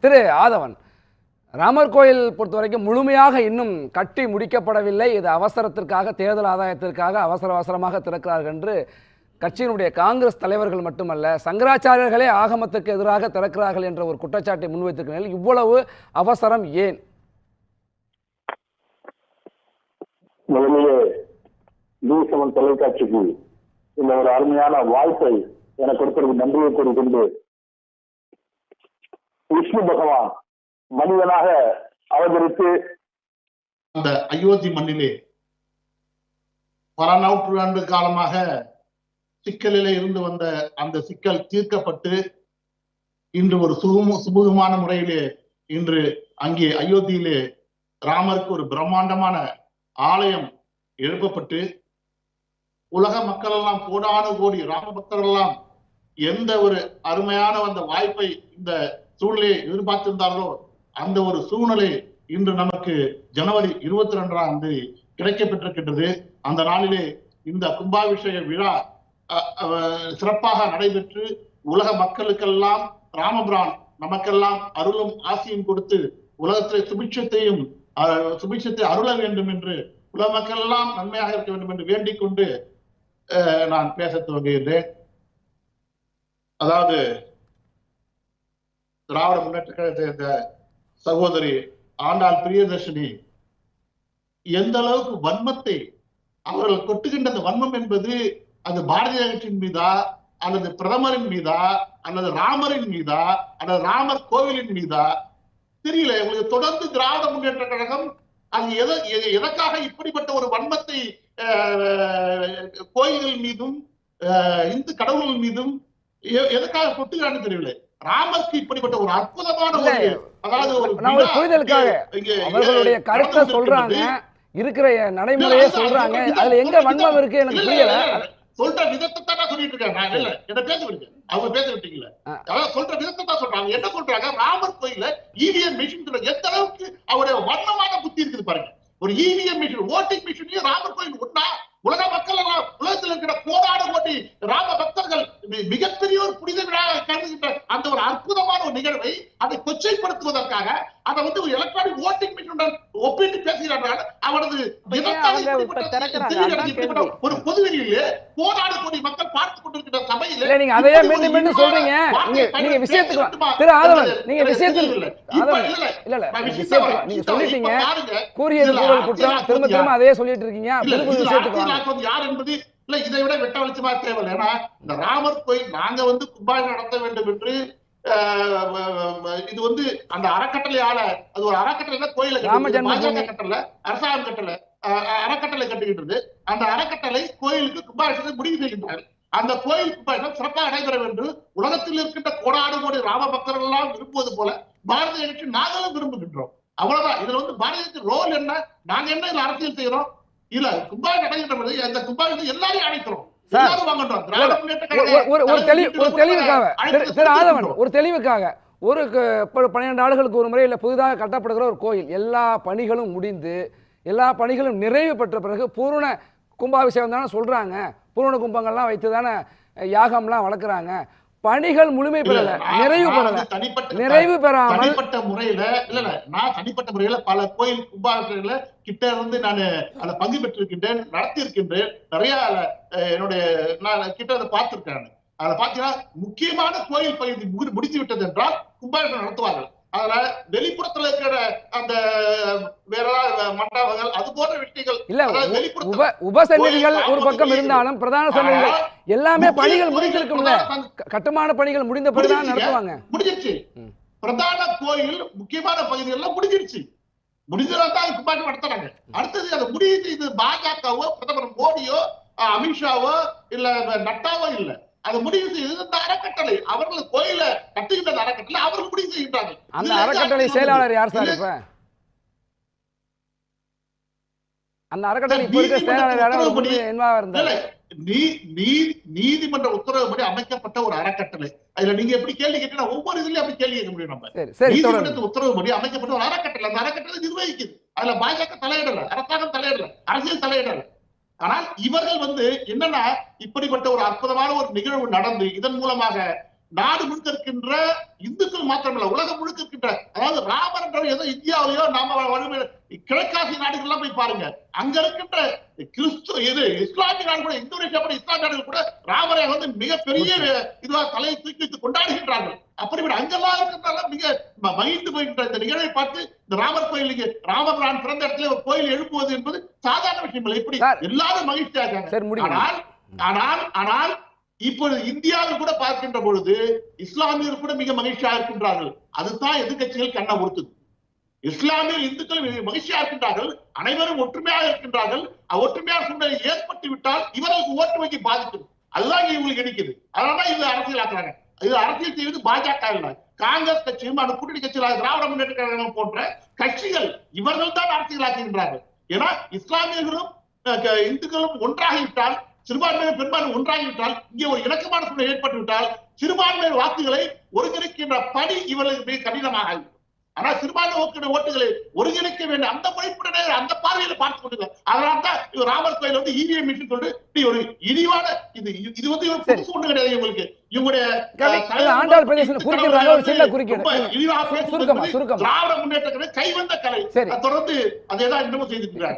திரு ஆதவன், ராமர் கோயில் பொறுத்த வரைக்கும் முழுமையாக இன்னும் கட்டி முடிக்கப்படவில்லை. இது அவசரத்திற்காக, தேர்தல் ஆதாயத்திற்காக அவசரமாக திறக்கிறார்கள் என்று கட்சியினுடைய காங்கிரஸ் தலைவர்கள் மட்டுமல்ல, சங்கராச்சாரியர்களே ஆகமத்துக்கு எதிராக திறக்கிறார்கள் என்ற ஒரு குற்றச்சாட்டை முன்வைத்திருக்கிற நிலையில் இவ்வளவு அவசரம் ஏன்? முதலிலே தொலைக்காட்சிக்கு இந்த ஒரு அருமையான வாய்ப்பை எனக்கு கொடுப்பதற்கு நன்றியை கூறிக்கொண்டு, விஷ்ணு பகவான் மனிதனாக அவதரித்து அந்த அயோத்தி மண்ணிலே பல நூற்றாண்டு காலமாக சிக்கலிலே இருந்து வந்த அந்த சிக்கல் தீர்க்கப்பட்டு இன்று ஒரு சுமூகமான முறையிலே இன்று அங்கே அயோத்தியிலே ராமருக்கு ஒரு பிரம்மாண்டமான ஆலயம் எழுப்பப்பட்டு உலக மக்கள் எல்லாம் கோடானு கோடி ராம பக்தர்கள் எல்லாம் எந்த ஒரு அருமையான அந்த வாய்ப்பை இந்த சூழ்நிலையை எதிர்பார்த்திருந்தார்களோ அந்த ஒரு சூழ்நிலை இன்று நமக்கு ஜனவரி 22ஆம் தேதி கிடைக்கப்பட்டிருக்கின்றது. அந்த நாளிலே இந்த கும்பாபிஷேக விழா சிறப்பாக நடைபெற்று உலக மக்களுக்கெல்லாம் ராமபிரான் நமக்கெல்லாம் அருளும் ஆசியும் கொடுத்து உலகத்திலே சுபிட்சத்தை அருள வேண்டும் என்று உலக மக்கள் எல்லாம் நன்மையாக இருக்க வேண்டும் என்று வேண்டிக் கொண்டு நான் பேச துவங்குகின்றேன். அதாவது திராவிட முன்னேற்ற கழகத்தை சேர்ந்த சகோதரி ஆண்டாள் பிரியதர்ஷினி எந்த அளவுக்கு வன்மத்தை அவர்கள் கொட்டுகின்ற அந்த வன்மம் என்பது அது பாரதிய கட்சியின் மீதா அல்லது பிரதமரின் மீதா அல்லது ராமரின் மீதா அல்லது ராமர் கோவிலின் மீதா தெரியல. உங்களுக்கு தொடர்ந்து திராவிட முன்னேற்ற கழகம் அது எதற்காக இப்படிப்பட்ட ஒரு வன்மத்தை கோயில்கள் மீதும் இந்து கடவுள்கள் மீதும் எதற்காக கொட்டுகிறான்னு தெரியவில்லை. ராமருக்கு இப்படிப்பட்ட ஒரு அற்புதமான அதாவது ஒரு புரிதலுக்காக அவர்களுடைய கருத்தை சொல்றாங்க, இருக்கிற நடைமுறையே சொல்றாங்க. அதுல எங்க வன்மம் இருக்கு எனக்கு புரியல. சொல்ற விதத்தை தான் சொல்லிட்டு இருக்காங்க. நான் இல்ல என்ன பேச விடுங்க, அவங்க பேச விட்டீங்களா? அதாவது சொல்ற விதத்தை தான் சொல்றாங்க. என்ன சொல்றாங்க? ராமர் கோயில இவிஎம் மிஷின் எந்த அளவுக்கு அவருடைய வண்ணமான புத்தி இருக்குது பாருங்க. ஒரு இவிஎம் மிஷின், ஓட்டிங் மிஷினையும் ராமர் கோயில் ஒன்னா உலக மக்கள் எல்லாம் உலகத்தில் இருக்கிற கோடான கோடி ராம பக்தர்கள் மிகப்பெரிய ஒரு புனித விழாவை கருதுகின்ற அந்த ஒரு அற்புதமான ஒரு நிகழ்வை அதை கொச்சைப்படுத்துவதற்காக அதை வந்து ஒரு எலக்ட்ரானிக் ஓட்டிங் மிஷினுடன் ஒப்பிட்டு பேசுகிறார்கள். அவரது ஒரு பொதுவெளியிலே கோடான கோடி மக்கள் பார்த்துக் கொண்டிருக்கிற சபையில் நீங்க அதையே மீண்டும் மீண்டும் சொல்றீங்க. நீங்க விஷயத்துக்கு திரு ஆதவன், நீங்க விஷயத்துக்கு நீங்க சொல்லிட்டீங்க, கூறியது கூறல் குற்றம், திரும்ப திரும்ப அதையே சொல்லிட்டு இருக்கீங்க. விஷயத்துக்கு யார் என்பது இல்ல, இதை விட வெட்ட வெளிச்சமா தேவையில்லை. ஏன்னா இந்த ராமர் கோயில் நாங்க வந்து கும்பாபிஷேகம் நடத்த வேண்டும் என்று இது வந்து அந்த அறக்கட்டளையால, அது ஒரு அறக்கட்டளை கோயில கட்டல, அரசாங்கம் கட்டல, அறக்கட்டளை கட்டுகின்றது. அந்த அறக்கட்டளை கோயிலுக்கு கும்பாபிஷேகத்தை முடிவு செய்கின்றார்கள். அந்த கோயில் கும்பாபிஷேகம் சிறப்பாக நடைபெற வேண்டும் உலகத்தில் இருக்கின்ற கோடாடு கோடி ராம பக்தர்கள் எல்லாம் விரும்புவது போல பாரதிய கட்சி நாங்களும் விரும்புகின்றோம். அவ்வளவுதான். இதுல வந்து பாரதிய ரோல் என்ன, நாங்க என்ன இதுல அரசியல் செய்யறோம்? இல்ல கும்பாபிஷேகம் நடைபெற்ற பொழுது அந்த கும்பாபிஷேகத்தை எல்லாரையும் அழைக்கிறோம். ஒரு தெளிவுக்காக ஒரு 12 ஆண்டுகளுக்கு ஒரு முறை இல்ல புதிதாக கட்டப்படுகிற ஒரு கோயில் எல்லா பணிகளும் முடிந்து எல்லா பணிகளும் நிறைவு பெற்ற பிறகு பூரண கும்பாபிஷேகம் தானே சொல்றாங்க. பூரண கும்பங்கள்லாம் வைத்து தானே யாகம்லாம் வளர்க்குறாங்க. பணிகள் முழுமை பெறல, நிறைவு பெறல. நிறைவு பெறாமல் தனிப்பட்ட முறையில இல்ல நான் தனிப்பட்ட முறையில பல கோயில் கும்பாபிஷேகங்கள கிட்ட இருந்து நான் அதை பங்கு பெற்றிருக்கின்றேன், நடத்தி இருக்கின்றேன். நிறைய என்னுடைய நான் கிட்ட அதை பார்த்திருக்கேன். அதை பாத்தீங்கன்னா முக்கியமான கோயில் பகுதி முடித்து விட்டது என்றால் கும்பாபிஷேகம் நடத்துவார்கள். அதனால வெளிப்புறத்துல இருக்கிற அந்த வேற மண்டபங்கள் அது போன்ற விஷயங்கள் இல்ல, உபசன்னதிகள் ஒரு பக்கம் இருந்தாலும் பிரதான சன்னதிகள் எல்லாமே பணிகள் முடிந்திருக்கும்ல. கட்டுமான பணிகள் முடிந்த பிறகுதான் நடத்துவாங்க. முடிஞ்சிருச்சு. பிரதான கோயில் முக்கியமான பகுதிகள் முடிஞ்சிருச்சு. முடிஞ்சதான் கும்பாபிஷேகம் நடத்துறாங்க. அடுத்தது அதை முடிவு செய்து பாஜகவோ பிரதமர் மோடியோ அமித்ஷாவோ இல்ல நட்டாவோ இல்ல, அது முடிவு செய்து இந்த அறக்கட்டளை அவர்கள் கோயில கட்டுகின்ற அறக்கட்டளை அவர்கள் முடிவு செய்கின்றார்கள். அந்த அறக்கட்டளை செயலாளர் யார் சார்? இப்ப அந்த அறக்கட்டளை இப்ப இருக்க செயலாளர் நீதிமன்ற உத்தரவுப்படி அமைக்கப்பட்ட ஒரு அறக்கட்டளை. அதுல நீங்க எப்படி கேள்வி கேட்டீங்கன்னா ஒவ்வொரு இதுலயும் அப்படி கேள்வி கேட்க முடியும். நம்ம நீதிமன்ற உத்தரவுப்படி அமைக்கப்பட்ட ஒரு அறக்கட்டளை, அந்த அறக்கட்டளை நிர்வகிக்குது. அதுல பாஜக தலையிடல, அரசாங்கம் தலையிடல, அரசியல் தலையிடல. ஆனால் இவர்கள் வந்து என்னன்னா இப்படிப்பட்ட ஒரு அற்புதமான ஒரு நிகழ்வு நடந்து இதன் மூலமாக நாடு முழுக்க இருக்கின்ற இந்துக்கள் மாத்திரமல்ல உலகம் முழுக்க இருக்கின்ற ஏதோ இந்தியாவிலேயோ நாம கிழக்காசிய நாடுகள்லாம் போய் பாருங்க, அங்க இருக்கின்ற இஸ்லாமிய நாடு கூட, இந்தோனேஷியா கூட இஸ்லாமிய நாடுகள் கூட ராமரை வந்து மிகப்பெரிய இதுவா தலையை தூக்கி வைத்து கொண்டாடுகின்றார்கள். அப்படிப்பட்ட அங்கெல்லாம் இருக்கிறதால மிக மகிழ்ந்து போகின்ற இந்த நிகழ்வை பார்த்து இந்த ராமர் கோயில், ராமர் நான் பிறந்த இடத்துல ஒரு கோயில் எழுப்புவது என்பது சாதாரண விஷயம் இல்லை. இப்படி எல்லாரும் மகிழ்ச்சியா இருக்காங்க. ஆனால் இப்பொழுது இந்தியாவில் கூட பார்க்கின்ற பொழுது இஸ்லாமியர் கூட மிக மகிழ்ச்சியாக இருக்கின்றார்கள். அதுதான் எதிர்கட்சிகள் கண்ணை உறுத்துது. இஸ்லாமிய இந்துக்கள் மகிழ்ச்சியாக இருக்கின்றார்கள், அனைவரும் ஒற்றுமையாக இருக்கின்றார்கள். ஒற்றுமையான சூழ்நிலை ஏற்பட்டு விட்டால் இவர்களுக்கு ஓட்டு வங்கி பாதிக்கும். அதுதான் இவங்களுக்கு கிடைக்குது. அதனாலதான் இவங்க அரசியல் ஆக்குறாங்க. இது அரசியல் செய்வது பாஜக இல்ல, காங்கிரஸ் கட்சியும் அந்த கூட்டணி கட்சிகளாக திராவிட முன்னேற்ற கழகம் போன்ற கட்சிகள் இவர்கள் தான் அரசியல் ஆக்குகின்றார்கள். ஏன்னா இஸ்லாமியர்களும் இந்துக்களும் ஒன்றாகிவிட்டால், சிறுபான்மையினர் பெரும்பான்மை ஒன்றாகிவிட்டால், இங்கே ஒரு இணக்கமான சூழ்நிலை ஏற்பட்டு விட்டால் சிறுபான்மையினர் வாக்குகளை ஒருங்கிணைக்கின்ற பணி இவர்களுக்கு மிக கடினமாக. ஆனா சிறுபான்மை ஓட்டுகளை ஒருங்கிணைக்க வேண்டும் அந்த முனைப்புடனே அந்த பார்வையில பார்த்து கொண்டு, அதனால்தான் ராமர் கோயில் வந்து இவிஎம் மிஷின் சொல்லிட்டு ஒரு இழிவான இது வந்து புதுசு ஒண்ணு கிடையாது. இவங்களுக்கு இவங்களுடைய திராவிட முன்னேற்ற கழகம் கைவந்த கலை தொடர்ந்து அதேதான் இன்னமும் செய்திருக்கிறார்.